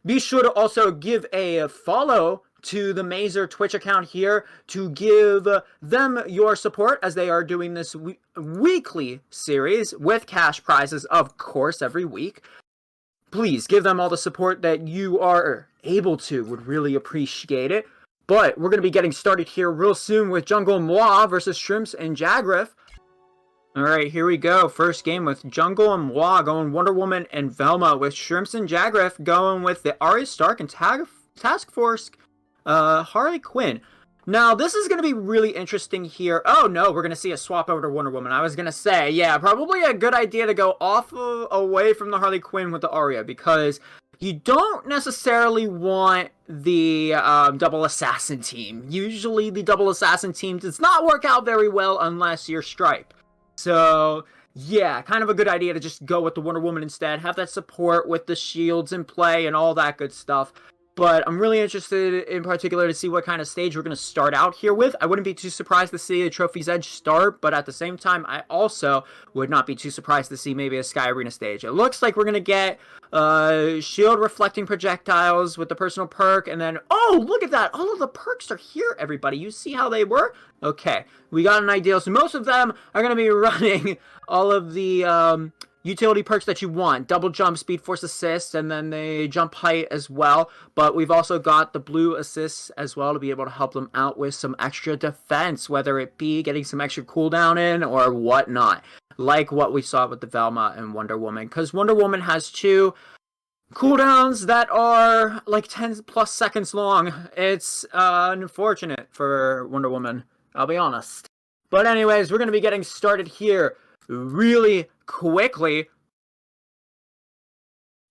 Be sure to also give a follow to the Mazer Twitch account here to give them your support as they are doing this weekly series with cash prizes, of course, every week. Please give them all the support that you are able to. Would really appreciate it. But we're going to be getting started here real soon with Jungle Muah versus Shrimps and Jagriff. Alright, here we go. First game with Jungle and Muah going Wonder Woman and Velma, with Shrimps and Jagriff going with the Arya Stark and Task Force Harley Quinn. Now, this is going to be really interesting here. Oh, no, we're going to see a swap over to Wonder Woman. I was going to say, yeah, probably a good idea to go away from the Harley Quinn with the Arya, because you don't necessarily want the double assassin team. Usually the double assassin team does not work out very well unless you're Stripe. So, yeah, kind of a good idea to just go with the Wonder Woman instead. Have that support with the shields in play and all that good stuff. But I'm really interested in particular to see what kind of stage we're going to start out here with. I wouldn't be too surprised to see the Trophy's Edge start, but at the same time, I also would not be too surprised to see maybe a Sky Arena stage. It looks like we're going to get shield reflecting projectiles with the personal perk, and then, oh, look at that! All of the perks are here, everybody. You see how they were? Okay, we got an idea. So most of them are going to be running all of the utility perks that you want. Double jump, speed force assist, and then the jump height as well. But we've also got the blue assists as well to be able to help them out with some extra defense, whether it be getting some extra cooldown in or whatnot. Like what we saw with the Velma and Wonder Woman. Because Wonder Woman has two cooldowns that are like 10 plus seconds long. It's unfortunate for Wonder Woman, I'll be honest. But anyways, we're going to be getting started here really quickly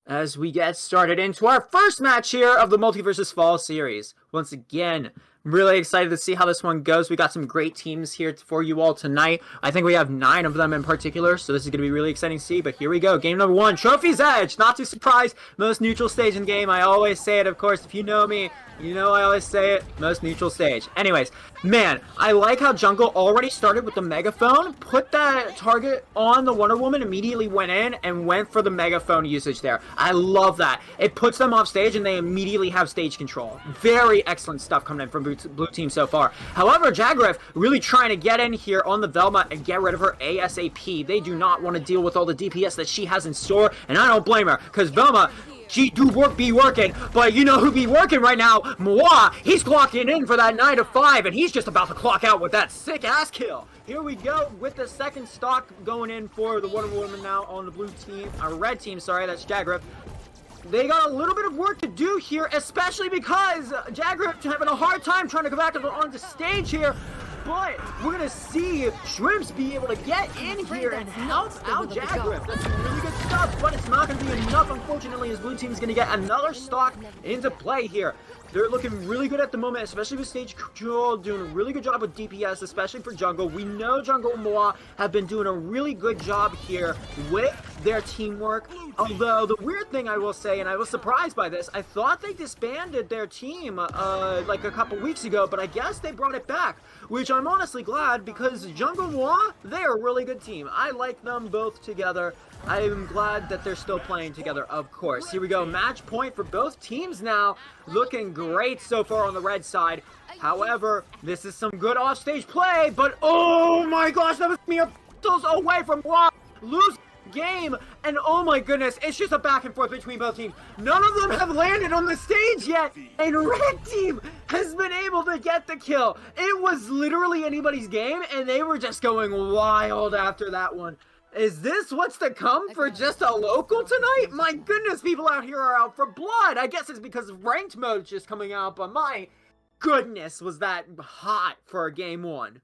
as we get started into our first match here of the Multiversus Fall series. Once again, I'm really excited to see how this one goes. We got some great teams here for you all tonight. I think we have 9 of them in particular, so this is going to be really exciting to see. But here we go. Game number 1, Trophy's Edge. Not too surprised. Most neutral stage in the game. I always say it, of course. If you know me, you know I always say it. Most neutral stage. Anyways, man, I like how Jungle already started with the megaphone. Put that target on the Wonder Woman, immediately went in and went for the megaphone usage there. I love that. It puts them off stage and they immediately have stage control. Very excellent stuff coming in from blue team so far. However, Jagriff really trying to get in here on the Velma and get rid of her ASAP. They do not want to deal with all the DPS that she has in store, and I don't blame her, because Velma, she do be working, but you know who be working right now? Muah! He's clocking in for that 9 to 5, and he's just about to clock out with that sick ass kill. Here we go with the second stock going in for the Wonder Woman now on the blue team, red team, sorry, that's Jagriff. They got a little bit of work to do here, especially because Jagriff's having a hard time trying to go back on the stage here. But we're going to see Shrimps be able to get in here and help out Jagriff. That's some really good stuff, but it's not going to be enough, unfortunately, as blue team is going to get another stock into play here. They're looking really good at the moment, especially with stage control, doing a really good job with DPS, especially for Jungle. We know Jungle and Muah have been doing a really good job here with their teamwork. Although, the weird thing I will say, and I was surprised by this, I thought they disbanded their team like a couple weeks ago, but I guess they brought it back, which I'm honestly glad, because Jungle and Muah, they're a really good team. I like them both together. I am glad that they're still playing together, of course. Here we go, match point for both teams now. Looking great so far on the red side. However, this is some good offstage play, but oh my gosh, that was mere away from Muah. Lose game, and oh my goodness, it's just a back and forth between both teams. None of them have landed on the stage yet, and red team has been able to get the kill. It was literally anybody's game, and they were just going wild after that one. Is this what's to come for just a local tonight? My goodness, people out here are out for blood. I guess it's because ranked mode's just coming out, but my goodness, was that hot for game 1.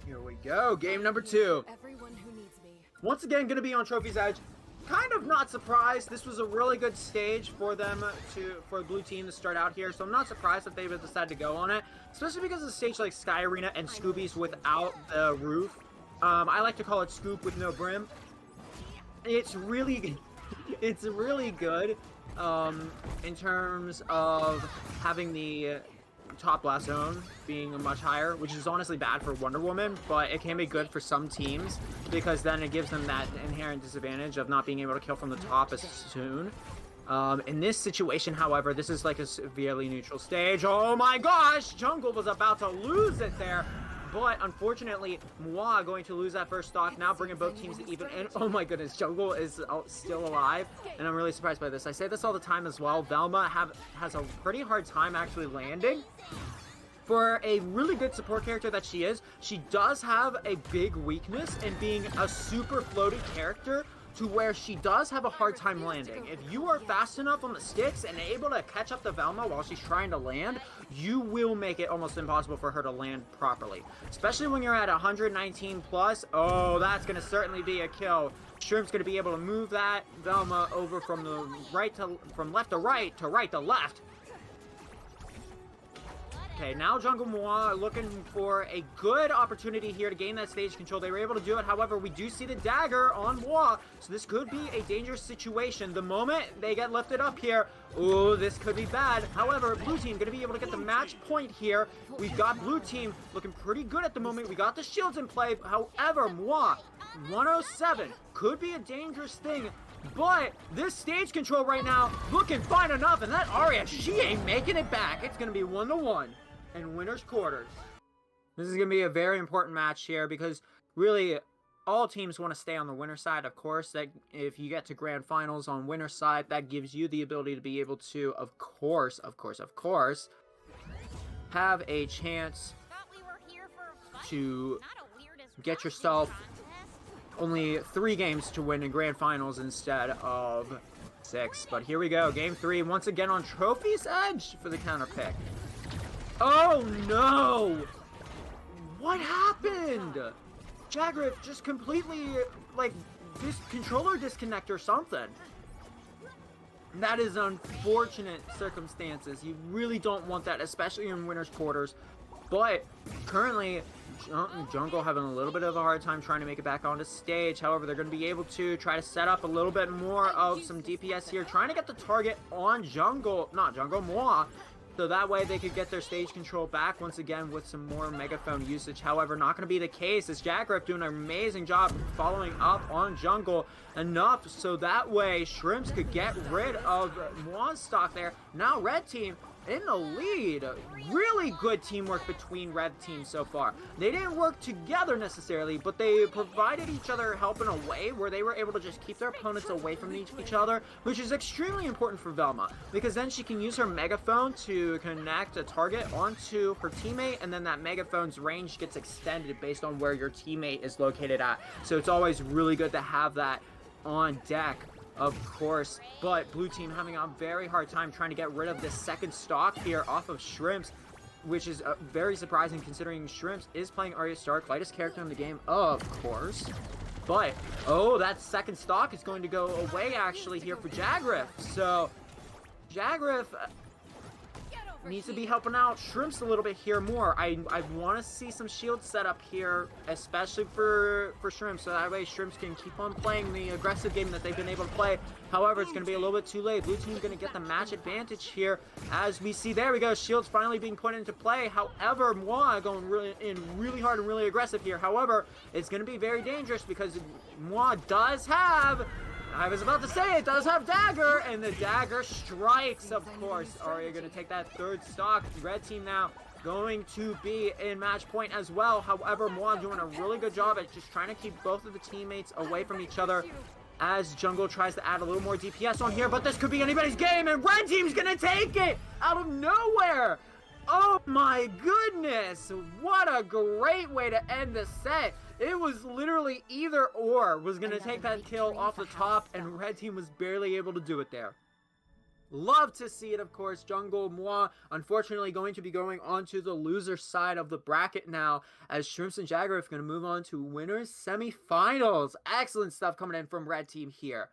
Here we go, game number 2. Once again, going to be on Trophy's Edge. Kind of not surprised. This was a really good stage for them for the blue team to start out here, so I'm not surprised that they would decide to go on it, especially because of a stage like Sky Arena and Scooby's without the roof. I like to call it Scoop with no brim. It's really good in terms of having the top blast zone being much higher, which is honestly bad for Wonder Woman, but it can be good for some teams because then it gives them that inherent disadvantage of not being able to kill from the top as soon. In this situation, however, this is like a severely neutral stage. Oh my gosh! Jungle was about to lose it there. But unfortunately, Muah going to lose that first stock, now bringing both teams to even. And oh my goodness, Jungle is still alive. And I'm really surprised by this. I say this all the time as well. Velma has a pretty hard time actually landing. For a really good support character that she is, she does have a big weakness in being a super floaty character to where she does have a hard time landing. If you are fast enough on the sticks and able to catch up to Velma while she's trying to land, you will make it almost impossible for her to land properly. Especially when you're at 119 plus. Oh, that's going to certainly be a kill. Shrimp's going to be able to move that Velma over from left to right to left. Okay, now Jungle Muah looking for a good opportunity here to gain that stage control. They were able to do it. However, we do see the dagger on Muah, so this could be a dangerous situation. The moment they get lifted up here, oh, this could be bad. However, blue team going to be able to get the match point here. We've got blue team looking pretty good at the moment. We got the shields in play. However, Muah, 107, could be a dangerous thing. But this stage control right now looking fine enough, and that Arya, she ain't making it back. It's going to be 1-1 in winner's quarters. This is going to be a very important match here because really all teams want to stay on the winner side. Of course, that if you get to grand finals on winner side, that gives you the ability to be able to, of course, have a chance to get yourself only 3 games to win in grand finals instead of 6. But here we go, game 3, once again on Trophy's edge for the counter pick. Oh no! What happened? Jagriff just completely, like, this controller disconnect or something. That is unfortunate circumstances. You really don't want that, especially in winner's quarters. But currently, Jungle having a little bit of a hard time trying to make it back onto stage. However, they're going to be able to try to set up a little bit more of some DPS here, trying to get the target on Muah, so that way they could get their stage control back once again with some more megaphone usage. However, not going to be the case, as Jagriff doing an amazing job following up on Jungle enough so that way Shrimps could get rid of Muah's stock there. Now red team in the lead. Really good teamwork between red teams so far. They didn't work together necessarily, but they provided each other help in a way where they were able to just keep their opponents away from each other, which is extremely important for Velma, because then she can use her megaphone to connect a target onto her teammate, and then that megaphone's range gets extended based on where your teammate is located at. So it's always really good to have that on deck, of course. But blue team having a very hard time trying to get rid of this second stock here off of Shrimps, which is very surprising considering Shrimps is playing Arya Stark, lightest character in the game, of course. But, oh, that second stock is going to go away actually here for Jagriff. So, Jagriff needs to be helping out Shrimps a little bit here more. I want to see some shields set up here, especially for Shrimps, so that way Shrimps can keep on playing the aggressive game that they've been able to play. However, it's going to be a little bit too late. Blue team's going to get the match advantage here, as we see. There we go, shields finally being put into play. However, Muah going really hard and really aggressive here. However, it's going to be very dangerous because Muah does have, I was about to say, it does have dagger, and the dagger strikes, of course. Arya going to take that third stock. Red team now going to be in match point as well. However, Muah doing a really good job at just trying to keep both of the teammates away from each other as Jungle tries to add a little more DPS on here, but this could be anybody's game, and red team's going to take it out of nowhere. Oh my goodness, what a great way to end the set. It was literally either or was going to take that kill off the top, and red team was barely able to do it there. Love to see it, of course. Jungle Muah, unfortunately, going to be going on to the loser side of the bracket now, as Shrimps and Jagriff going to move on to winners semifinals. Excellent stuff coming in from red team here.